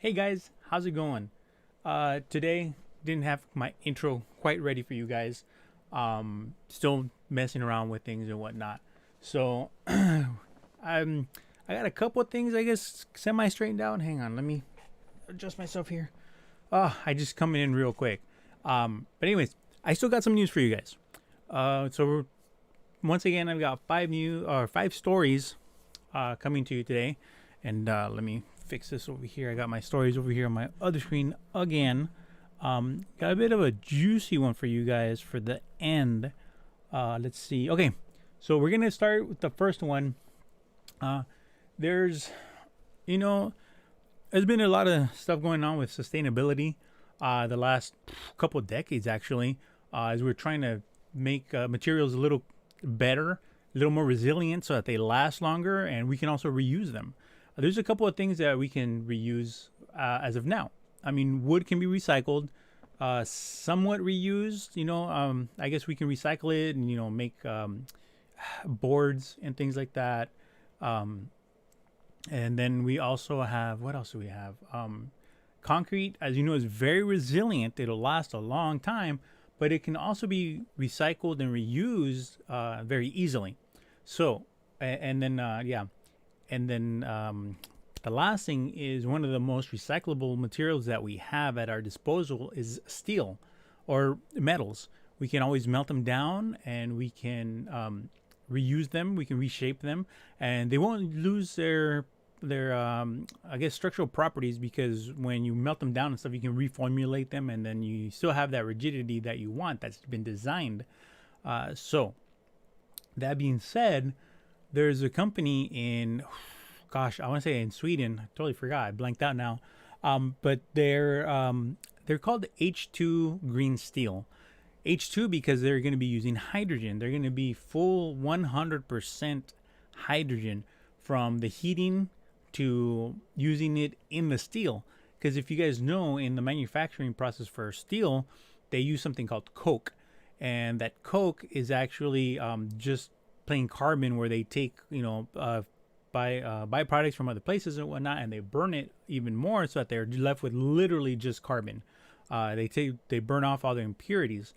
Hey guys, how's it going? Today didn't have my intro quite ready for you guys. Still messing around with things and whatnot. So I'm I got a couple of things I guess semi straightened out. Hang on, let me adjust myself here. I just coming in real quick. But anyways, I still got some news for you guys. Once again, I've got five stories coming to you today, and let me fix this over here. I got my stories over here on my other screen again. Got a bit of a juicy one for you guys for the end. Let's see. Okay, so we're gonna start with the first one. There's, you know, there's been a lot of stuff going on with sustainability the last couple of decades, actually, as we're trying to make materials a little better, a little more resilient so that they last longer and we can also reuse them. There's a couple of things that we can reuse as of now. I mean, wood can be recycled, somewhat reused. I guess we can recycle it and make boards and things like that. And then we also have, what else do we have? Concrete, as you know, is very resilient. It'll last a long time, but it can also be recycled and reused very easily. So, and then the last thing is one of the most recyclable materials that we have at our disposal is steel or metals. We can always melt them down and we can reuse them. We can reshape them, and they won't lose their I guess structural properties, because when you melt them down and stuff, you can reformulate them, and then you still have that rigidity that you want that's been designed. So that being said, there's a company in, gosh, I want to say in Sweden. I totally forgot. I blanked out now. But they're called H2 Green Steel. H2 because they're going to be using hydrogen. They're going to be full 100% hydrogen from the heating to using it in the steel. Because if you guys know, in the manufacturing process for steel, they use something called coke. And that coke is actually just plain carbon, where they take, byproducts from other places and whatnot, and they burn it even more so that they're left with literally just carbon. They burn off all the impurities.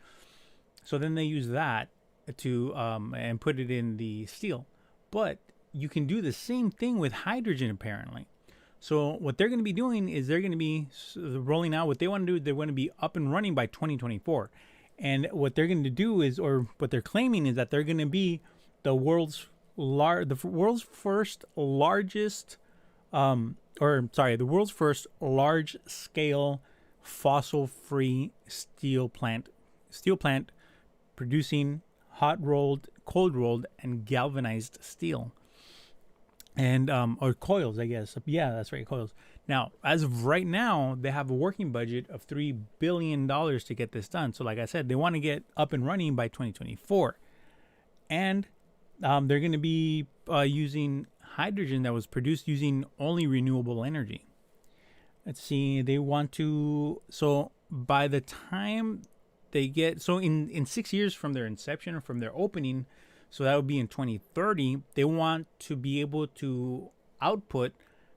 So then they use that to and put it in the steel. But you can do the same thing with hydrogen, apparently. So what they're going to be doing is they're going to be rolling out what they want to do. They want to be up and running by 2024. And what they're going to do is, or what they're claiming is, that they're going to be the world's first largest, the world's first large scale fossil free steel plant producing hot rolled, cold rolled, and galvanized steel. And or coils, I guess. Yeah, that's right, coils. Now, as of right now, they have a working budget of $3 billion to get this done. So like I said, they want to get up and running by 2024. And they're going to be using hydrogen that was produced using only renewable energy. Let's see, they want to, so by the time they get, so in 6 years from their inception or from their opening, so that would be in 2030, they want to be able to output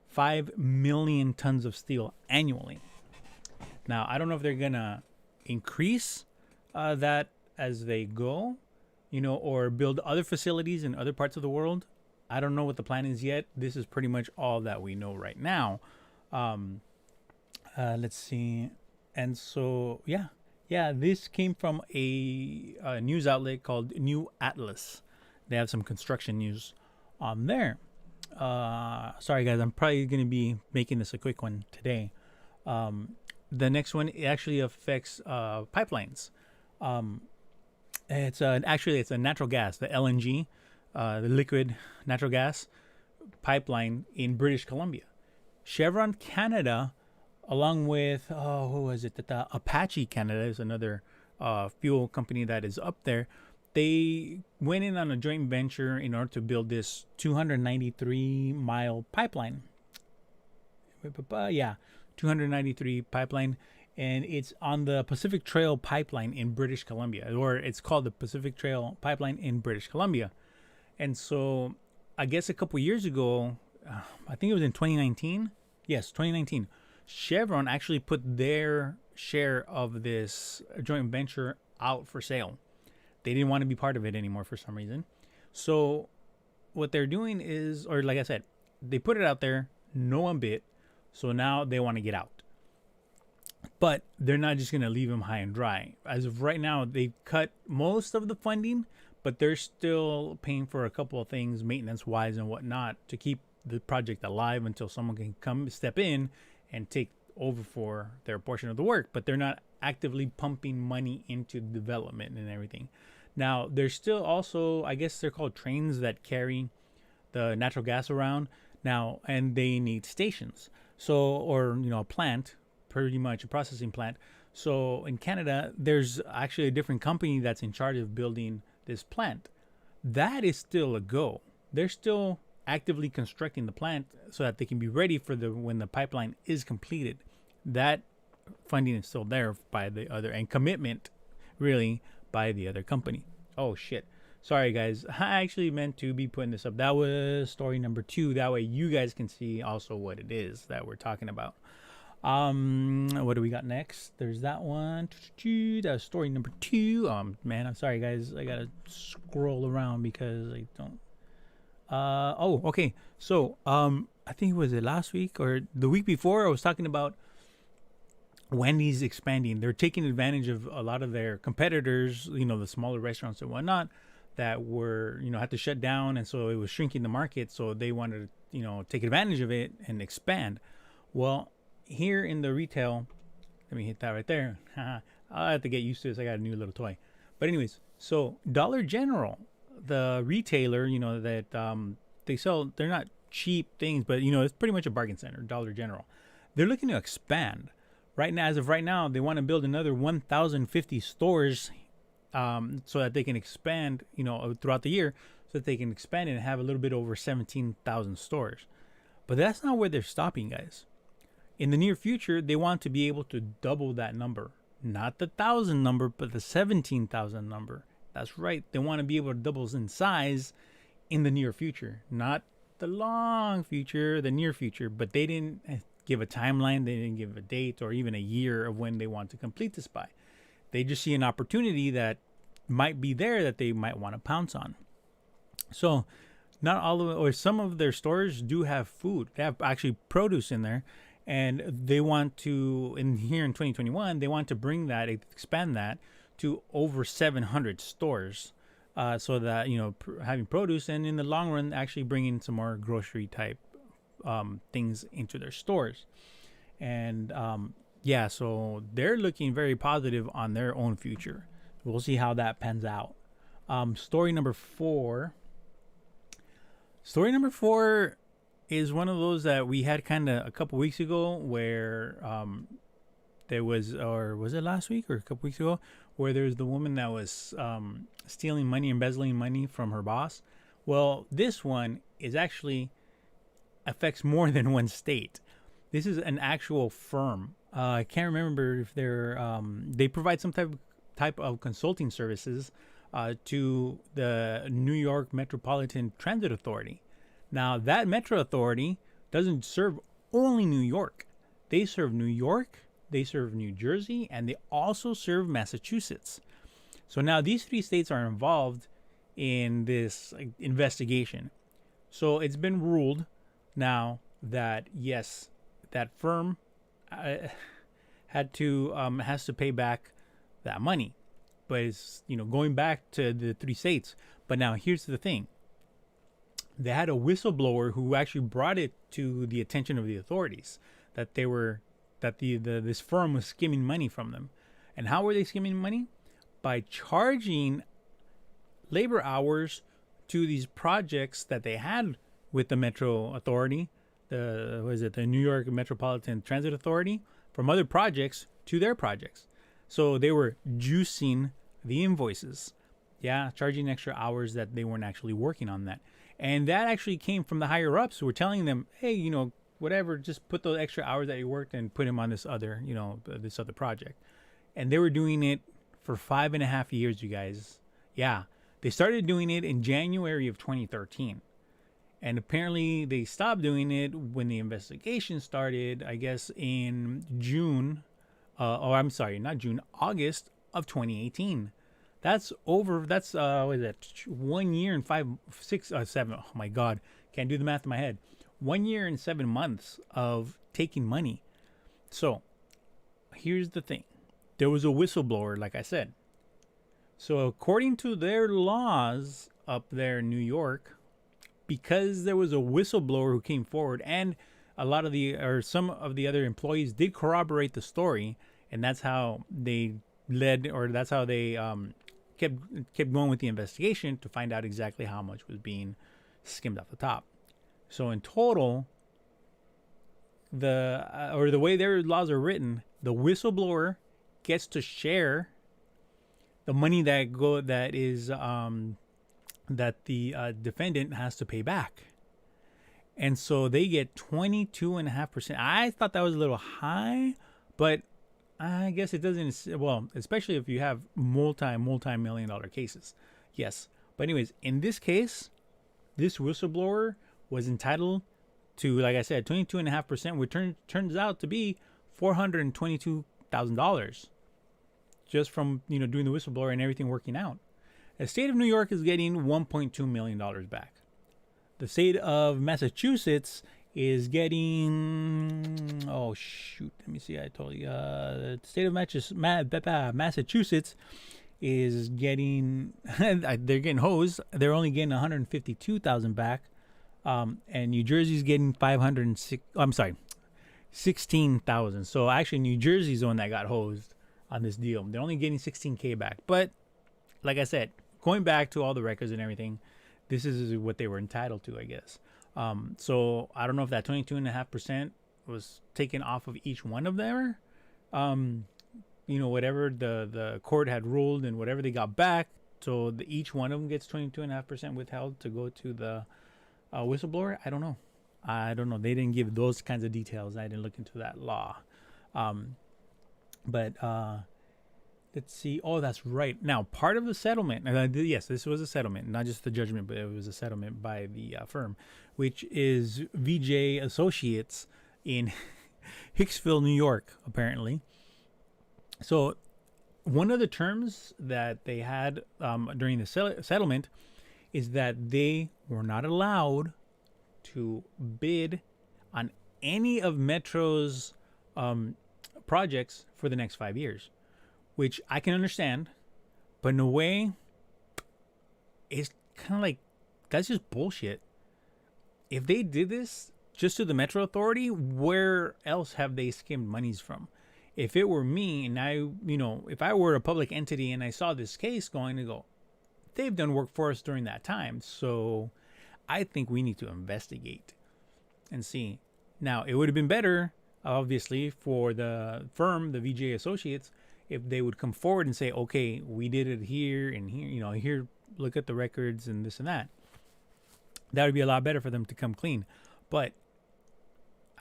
5 million tons of steel annually. Now, I don't know if they're going to increase that as they go, or build other facilities in other parts of the world. I don't know what the plan is yet. This is pretty much all that we know right now. Let's see. And so, yeah, this came from a news outlet called New Atlas. They have some construction news on there. Sorry, guys, I'm probably going to be making this a quick one today. The next one, it actually affects pipelines. It's a natural gas, the LNG, the liquid natural gas pipeline in British Columbia. Chevron Canada, along with who was it? The Apache Canada is another fuel company that is up there. They went in on a joint venture in order to build this 293-mile pipeline. 293 pipeline, and it's on the Pacific Trail pipeline in British Columbia, or it's called the Pacific Trail pipeline in British Columbia. And so I guess a couple years ago, I think it was in 2019. Yes, 2019. Chevron actually put their share of this joint venture out for sale. They didn't want to be part of it anymore for some reason. So what they're doing is, or like I said, they put it out there, no one bid. So now they want to get out. But they're not just going to leave them high and dry. As of right now, they've cut most of the funding, but they're still paying for a couple of things, maintenance-wise and whatnot, to keep the project alive until someone can come step in and take over for their portion of the work. But they're not actively pumping money into development and everything. Now, there's still also, I guess they're called trains that carry the natural gas around now, and they need stations. So, or, a plant, pretty much a processing plant. So in Canada, there's actually a different company that's in charge of building this plant. That is still a go. They're still actively constructing the plant so that they can be ready for when the pipeline is completed. That funding is still there by the other, and commitment really by the other company. Oh shit. Sorry guys. I actually meant to be putting this up. That was story number 2. That way you guys can see also what it is that we're talking about. What do we got next? There's that one. That's story number 2. Man, I'm sorry guys. I gotta scroll around because I don't. Okay. So, I think it was last week or the week before. I was talking about Wendy's expanding. They're taking advantage of a lot of their competitors. The smaller restaurants and whatnot that were, had to shut down, and so it was shrinking the market. So they wanted to, take advantage of it and expand. Well, here in the retail, let me hit that right there. I'll have to get used to this. I got a new little toy. But anyways, so Dollar General, the retailer, that they sell, they're not cheap things, but it's pretty much a bargain center, Dollar General. They're looking to expand. Right now, as of right now, they want to build another 1,050 stores so that they can expand, throughout the year, so that they can expand and have a little bit over 17,000 stores. But that's not where they're stopping, guys. In the near future, they want to be able to double that number. Not the 1,000 number, but the 17,000 number. That's right. They want to be able to double in size in the near future. Not the long future, the near future. But they didn't give a timeline. They didn't give a date or even a year of when they want to complete this by. They just see an opportunity that might be there that they might want to pounce on. So not all of it, or some of their stores do have food. They have actually produce in there. And they want to, here in 2021, they want to bring that, expand that to over 700 stores. So that, having produce, and in the long run, actually bringing some more grocery type things into their stores. And so they're looking very positive on their own future. We'll see how that pans out. Story number 4. Story number 4 is one of those that we had kind of a couple weeks ago where there was, or was it last week or a couple weeks ago, where there's the woman that was stealing money, embezzling money from her boss. Well, this one is actually affects more than one state. This is an actual firm. I can't remember if they provide some type of consulting services to the New York Metropolitan Transit Authority. Now, that Metro Authority doesn't serve only New York. They serve New York, they serve New Jersey, and they also serve Massachusetts. So now these 3 states are involved in this investigation. So it's been ruled now that, yes, that firm has to pay back that money. But it's, going back to the 3 states. But now here's the thing. They had a whistleblower who actually brought it to the attention of the authorities that this firm was skimming money from them. And how were they skimming money? By charging labor hours to these projects that they had with the Metro Authority, the New York Metropolitan Transit Authority, from other projects to their projects. So they were juicing the invoices. Yeah, charging extra hours that they weren't actually working on that. And that actually came from the higher ups who were telling them, hey, whatever, just put those extra hours that you worked and put them on this other, this other project. And they were doing it for 5.5 years, you guys. Yeah, they started doing it in January of 2013. And apparently they stopped doing it when the investigation started, I guess in June, I'm sorry, not June, August of 2018. What is that, 1 year and 7, oh my God, can't do the math in my head. 1 year and 7 months of taking money. So here's the thing. There was a whistleblower, like I said. So according to their laws up there in New York, because there was a whistleblower who came forward, and some of the other employees did corroborate the story, and that's how they kept going with the investigation to find out exactly how much was being skimmed off the top. So in total, the way their laws are written, the whistleblower gets to share the money that the defendant has to pay back. And so they get 22.5%. I thought that was a little high, but I guess it doesn't, well, especially if you have multi-million dollar cases. Yes. But anyways, in this case, this whistleblower was entitled to, like I said, 22.5%, which turns out to be $422,000 just from, doing the whistleblower and everything working out. The state of New York is getting $1.2 million back. The state of Massachusetts is getting, oh shoot, let me see, I told you, the state of Massachusetts is getting, they're getting hosed. They're only getting $152,000 back. And New Jersey's getting $16,000. So actually New Jersey's the one that got hosed on this deal. They're only getting $16K back. But like I said, going back to all the records and everything, this is what they were entitled to, I guess. So I don't know if that 22.5% was taken off of each one of them. Whatever the court had ruled and whatever they got back. So each one of them gets 22.5% withheld to go to the whistleblower. I don't know. They didn't give those kinds of details. I didn't look into that law. But let's see. Oh, that's right. Now, part of the settlement. Yes, this was a settlement, not just the judgment, but it was a settlement by the firm, which is VJ Associates in Hicksville, New York, apparently. So one of the terms that they had during the settlement is that they were not allowed to bid on any of Metro's projects for the next 5 years, which I can understand, but in a way, it's kind of like, that's just bullshit. If they did this just to the Metro Authority, where else have they skimmed monies from? If it were me and if I were a public entity and I saw this case going to go, they've done work for us during that time. So I think we need to investigate and see. Now, it would have been better, obviously, for the firm, the VJ Associates, if they would come forward and say, okay, we did it here and here, here, look at the records and this and that. That would be a lot better for them to come clean. But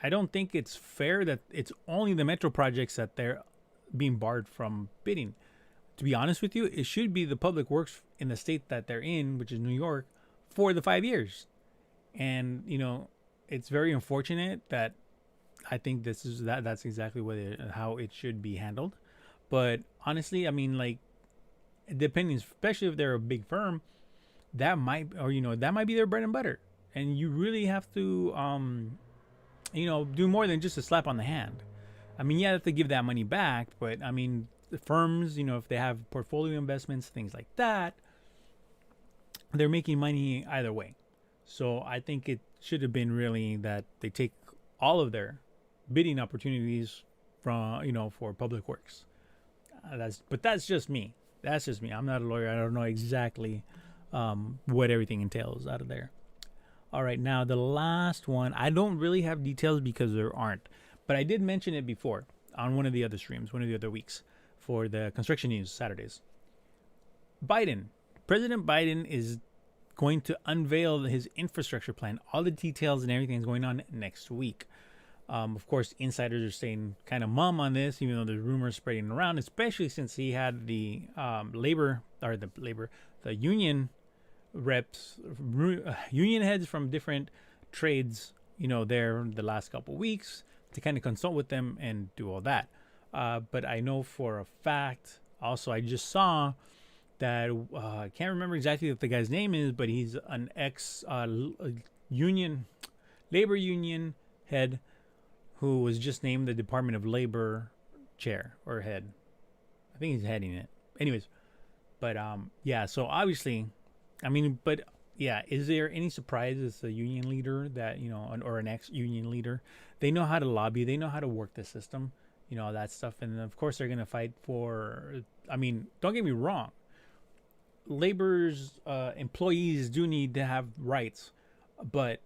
I don't think it's fair that it's only the Metro projects that they're being barred from bidding. To be honest with you, it should be the public works in the state that they're in, which is New York, for the 5 years. And, it's very unfortunate that I think that's exactly how it should be handled. But honestly, I mean, like, depending, especially if they're a big firm, that might be their bread and butter. And you really have to, do more than just a slap on the hand. I mean, you have to give that money back, but I mean, the firms, if they have portfolio investments, things like that, they're making money either way. So I think it should have been really that they take all of their bidding opportunities from, for public works. That's just me. I'm not a lawyer. I don't know exactly what everything entails out of there. All right, now the last one, I don't really have details because there aren't, but I did mention it before on one of the other streams, one of the other weeks for the construction news Saturdays. President Biden is going to unveil his infrastructure plan. All the details and everything is going on next week. Of course, insiders are saying kind of mum on this, even though there's rumors spreading around, especially since he had the union reps, union heads from different trades, there the last couple weeks to kind of consult with them and do all that. But I know for a fact, also, I just saw that I can't remember exactly what the guy's name is, but he's an ex labor union head who was just named the Department of Labor chair or head. I think he's heading it. Anyways, but yeah. So obviously, but yeah, is there any surprise as a union leader that or an ex-union leader? They know how to lobby. They know how to work the system. That stuff, and of course they're gonna fight for. Don't get me wrong. Labor's employees do need to have rights, but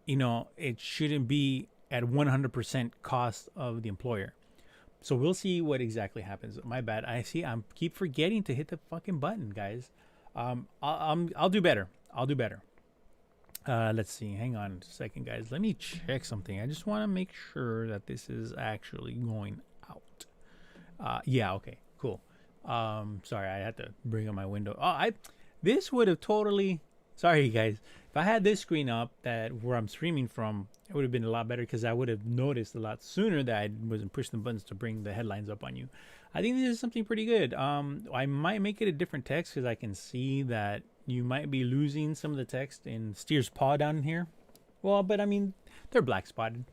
it shouldn't be at 100% cost of the employer. So we'll see what exactly happens. My bad. I keep forgetting to hit the fucking button, guys. I'll do better. Let's see. Hang on a second, guys. Let me check something. I just want to make sure that this is actually going out. Yeah. Okay. Cool. Sorry, I had to bring up my window. This would have totally. Sorry, guys. If I had this screen up where I'm streaming from, it would have been a lot better because I would have noticed a lot sooner that I wasn't pushing the buttons to bring the headlines up on you. I think this is something pretty good. I might make it a different text because I can see that you might be losing some of the text in Steer's paw down here. Well, but they're black spotted.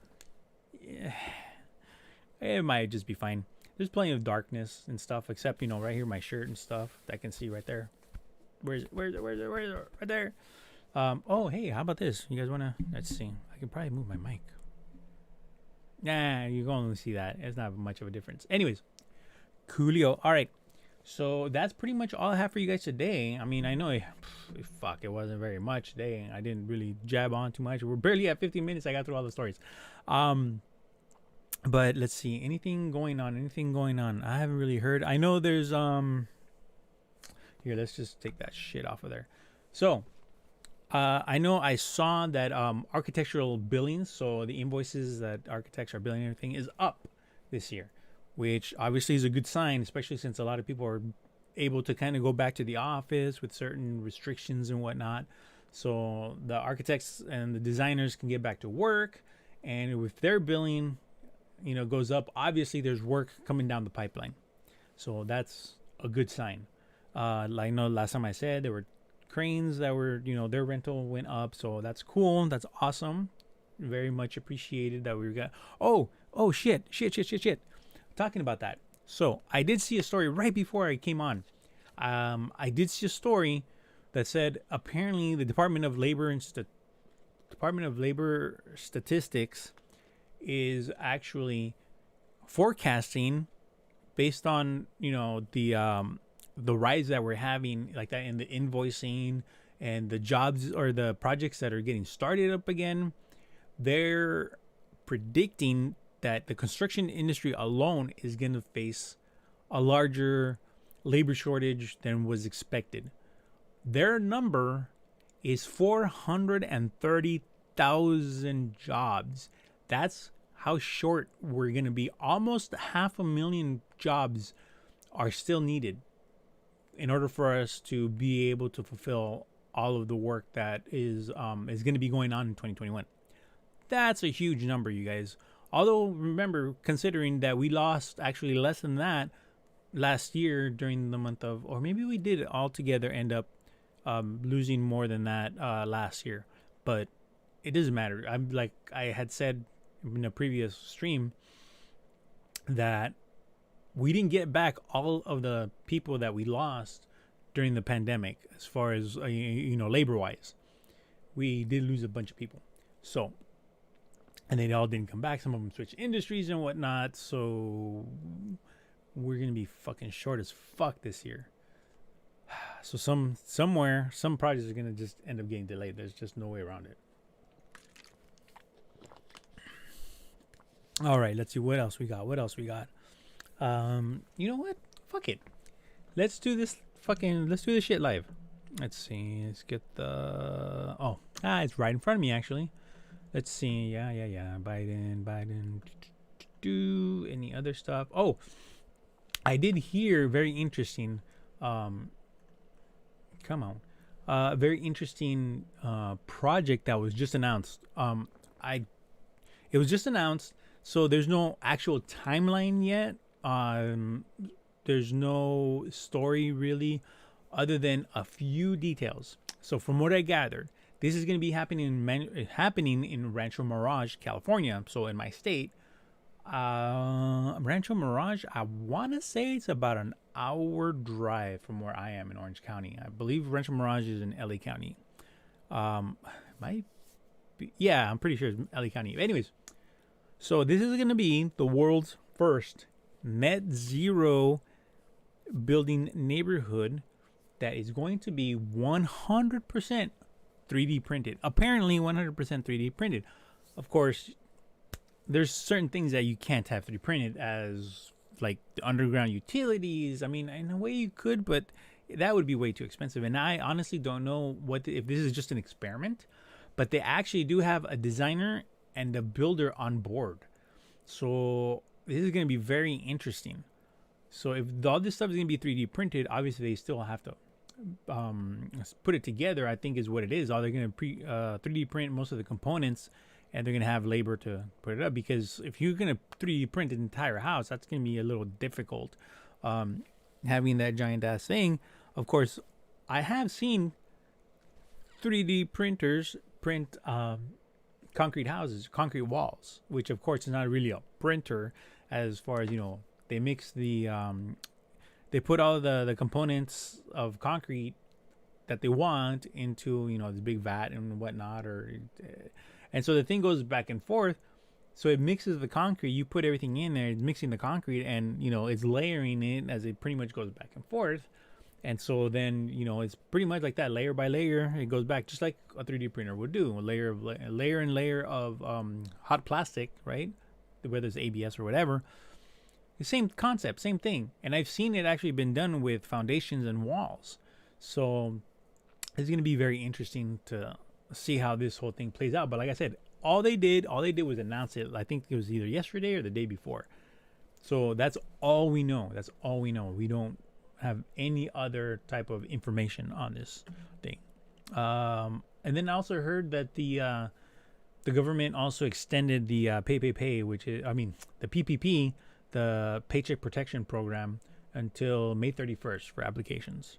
Yeah. It might just be fine. There's plenty of darkness and stuff, except right here my shirt and stuff that I can see right there. Where's it? Right there. Oh, hey, how about this? You guys wanna? Let's see. I can probably move my mic. Nah, you're going to see that. It's not much of a difference. Anyways, coolio. All right. So that's pretty much all I have for you guys today. I know it wasn't very much today. I didn't really jab on too much. We're barely at 15 minutes. I got through all the stories. But let's see. Anything going on? I haven't really heard. I know there's here, let's just take that shit off of there. So, I know I saw that architectural billings, so the invoices that architects are billing and everything, is up this year, which obviously is a good sign, especially since a lot of people are able to kind of go back to the office with certain restrictions and whatnot. So the architects and the designers can get back to work, and if their billing, goes up, obviously there's work coming down the pipeline. So that's a good sign. I know last time I said there were cranes that were, their rental went up, so that's cool. That's awesome. Very much appreciated that we got. Oh shit. Talking about that. So I did see a story right before I came on. I did see a story that said apparently the Department of Labor Statistics is actually forecasting based on the rise that we're having like that in the invoicing and the jobs or the projects that are getting started up again. They're predicting that the construction industry alone is going to face a larger labor shortage than was expected. Their number is 430,000 jobs. That's how short we're going to be. Almost 500,000 jobs are still needed in order for us to be able to fulfill all of the work that is going to be going on in 2021. That's a huge number, you guys. Although, remember, considering that we lost actually less than that last year during the month of, or maybe we did altogether end up losing more than that last year. But it doesn't matter. I'm like I had said in a previous stream that we didn't get back all of the people that we lost during the pandemic as far as, labor wise. We did lose a bunch of people. So, and they all didn't come back. Some of them switched industries and whatnot. So we're going to be fucking short as fuck this year. So some projects are going to just end up getting delayed. There's just no way around it. All right, let's see what else we got. You know what? Fuck it. Let's do this shit live. Let's see. Let's get the... it's right in front of me, actually. Let's see. Yeah. Biden. Do any other stuff? Oh, I did hear very interesting. Come on. A very interesting project that was just announced. I It was just announced, so there's no actual timeline yet. There's no story really, other than a few details. So from what I gathered, this is going to be happening in Rancho Mirage, California. So in my state, Rancho Mirage, I want to say it's about an hour drive from where I am in Orange County. I believe Rancho Mirage is in LA County. Might be, yeah, I'm pretty sure it's LA County. Anyways, so this is going to be the world's first net zero building neighborhood that is going to be 100% 3D printed. Apparently 100% 3D printed. Of course, there's certain things that you can't have 3D printed, as like the underground utilities. I mean, in a way you could, but that would be way too expensive. And I honestly don't know if this is just an experiment, but they actually do have a designer and a builder on board. So this is going to be very interesting. So if all this stuff is going to be 3D printed, obviously they still have to put it together, I think is what it is. All they're going to 3D print most of the components, and they're going to have labor to put it up, because if you're going to 3D print an entire house, that's going to be a little difficult, having that giant ass thing. Of course, I have seen 3D printers print concrete houses, concrete walls, which of course is not really a printer, as far as, you know, they mix the they put all the components of concrete that they want into, you know, this big vat and whatnot, and so the thing goes back and forth. So it mixes the concrete. You put everything in there, it's mixing the concrete, and, you know, it's layering it as it pretty much goes back and forth. And so then, you know, it's pretty much like that, layer by layer. It goes back just like a 3D printer would do, a layer and layer of hot plastic, right? Whether it's ABS or whatever. The same concept, same thing. And I've seen it actually been done with foundations and walls. So it's going to be very interesting to see how this whole thing plays out. But like I said, all they did was announce it. I think it was either yesterday or the day before. So that's all we know. That's all we know. We don't have any other type of information on this thing. And then I also heard that the government also extended the pay, which is, I mean, the PPP, the Paycheck Protection Program, until May 31st for applications.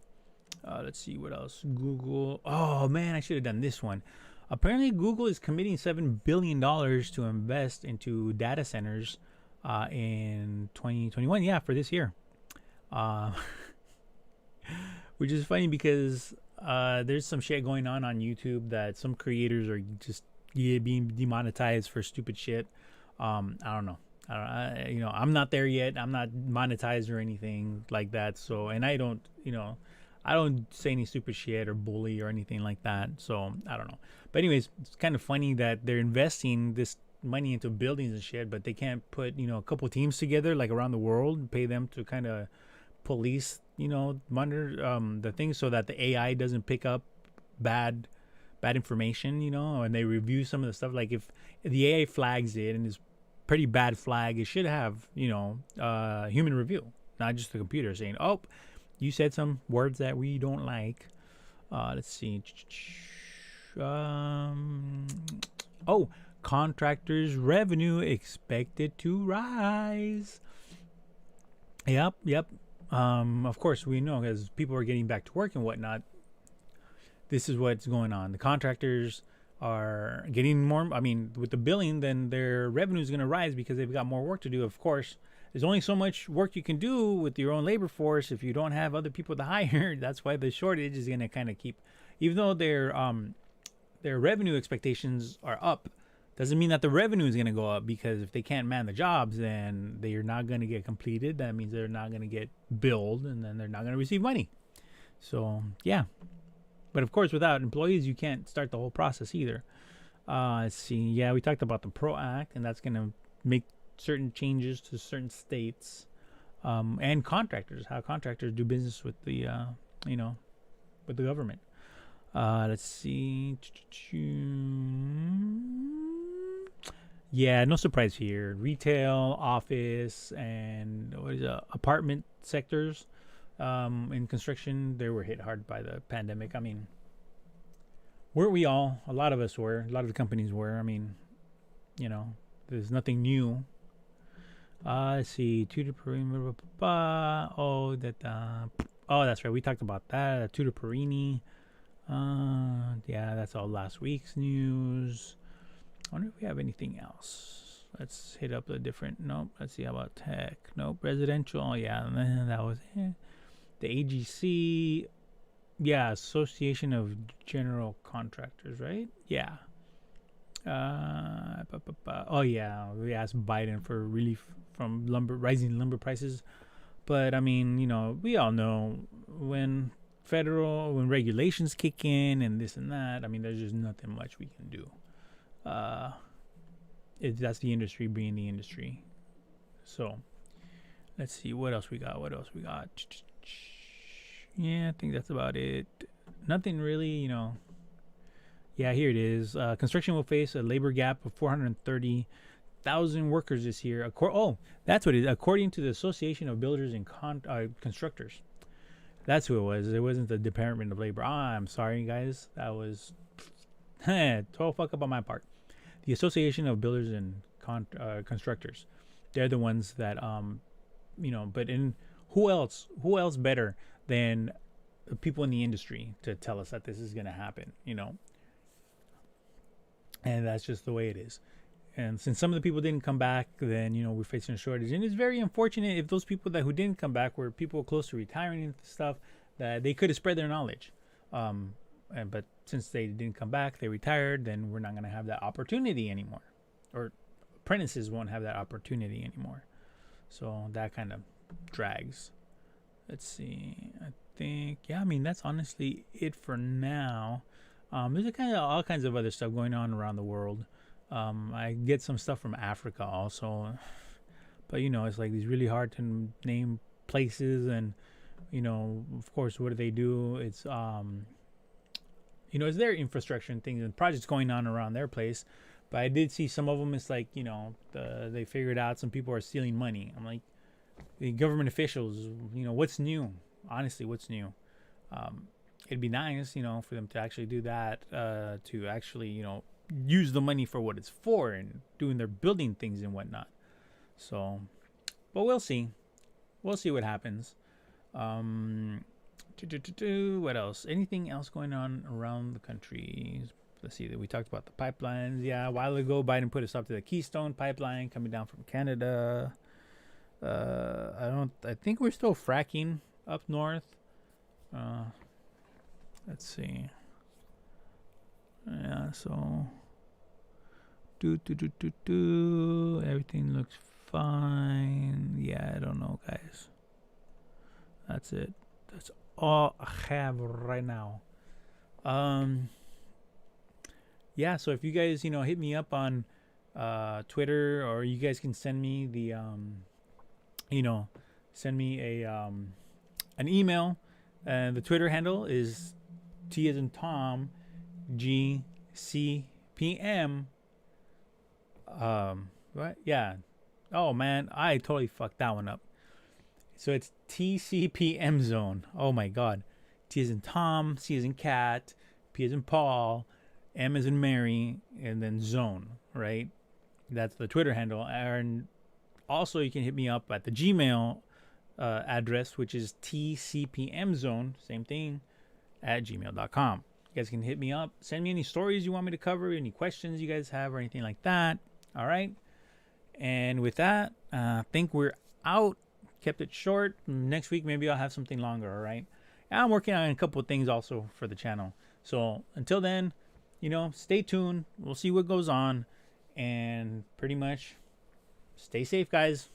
Let's see what else. Google. Oh man, I should have done this one. Apparently, Google is committing $7 billion to invest into data centers in 2021. Yeah, for this year. Which is funny because there's some shit going on YouTube that some creators are just being demonetized for stupid shit. I don't know. You know, I'm not there yet. I'm not monetized or anything like that. So, and I don't, you know, I don't say any stupid shit or bully or anything like that. So I don't know. But anyways, it's kind of funny that they're investing this money into buildings and shit, but they can't put, you know, a couple teams together like around the world and pay them to kind of police, you know, monitor the things so that the AI doesn't pick up bad information, you know, and they review some of the stuff. Like if the AI flags it and is pretty bad flag, it should have, you know, human review, not just the computer saying, oh, you said some words that we don't like. Let's see. Oh, contractors' revenue expected to rise. Yep. Of course, we know, because people are getting back to work and whatnot. This is what's going on. The contractors are getting more. I mean, with the billing, then their revenue is going to rise because they've got more work to do. Of course, there's only so much work you can do with your own labor force if you don't have other people to hire. That's why the shortage is going to kind of keep, even though their revenue expectations are up, doesn't mean that the revenue is going to go up, because if they can't man the jobs, then they're not going to get completed. That means they're not going to get billed, and then they're not going to receive money. So, yeah. But of course, without employees, you can't start the whole process either. Let's see. Yeah, we talked about the PRO Act, and that's going to make certain changes to certain states, and contractors, how contractors do business with the, you know, with the government. Let's see. Yeah, no surprise here. Retail, office, and apartment sectors in construction, they were hit hard by the pandemic. I mean, Weren't we all? A lot of us were. A lot of the companies were. I mean, you know, there's nothing new. Let's see. Tutor Perini. Oh, that. Oh, that's right. We talked about that. Tutor Perini. Yeah, that's all last week's news. I wonder if we have anything else. Let's hit up the different. Nope. Let's see. How about tech? Nope. Residential. Oh, yeah, that was it. The AGC. Yeah, Association of General Contractors, right? Yeah. Oh yeah, we asked Biden for relief from rising lumber prices, but I mean, we all know when when regulations kick in and this and that. I mean, there's just nothing much we can do. Uh, that's the industry being the industry. So let's see what else we got. What else we got? Yeah, I think that's about it. Nothing really. Yeah, here it is. Construction will face a labor gap of 430,000 workers this year. That's what it is. According to the Association of Builders and Constructors. That's who it was. It wasn't the Department of Labor. I'm sorry, guys. That was total fuck up on my part. The Association of Builders and Constructors. They're the ones that But who else? Who else better than people in the industry to tell us that this is going to happen? And that's just the way it is. And since some of the people didn't come back, then we're facing a shortage, and it's very unfortunate if those people who didn't come back were people close to retiring and stuff, that they could have spread their knowledge. But since they didn't come back, they retired. Then we're not going to have that opportunity anymore, or apprentices won't have that opportunity anymore. So that kind of drags. Let's see. I think that's honestly it for now. There's all kinds of other stuff going on around the world. I get some stuff from Africa also, but it's like these really hard to name places, and of course, what do they do? It's it's their infrastructure and things and projects going on around their place. But I did see some of them. It's like they figured out some people are stealing money. I'm like, the government officials, what's new? Honestly, what's new? It'd be nice, for them to actually do that, to actually, use the money for what it's for and doing their building things and whatnot. So, but we'll see. We'll see what happens. What else? Anything else going on around the country? Let's see. We talked about the pipelines. Yeah, a while ago, Biden put a stop to the Keystone pipeline coming down from Canada. I think we're still fracking up north. Let's see. Yeah, so everything looks fine. Yeah, I don't know, guys. That's it. That's all I have right now. Yeah, so if you guys, hit me up on Twitter, or you guys can send me the send me an email. And the Twitter handle is T as in Tom, G C P M. What? Yeah. Oh man, I totally fucked that one up. So it's tcpmzone. Oh my god. T as in Tom, C as in cat, P as in Paul, M as in Mary, and then zone. Right. That's the Twitter handle. And also, you can hit me up at the Gmail address, which is tcpmzone, same thing, at gmail.com. You guys can hit me up, send me any stories you want me to cover, any questions you guys have, or anything like that. All right. And with that, I think we're out. Kept it short. Next week, maybe I'll have something longer. All right. And I'm working on a couple of things also for the channel. So until then, stay tuned. We'll see what goes on. And pretty much stay safe, guys.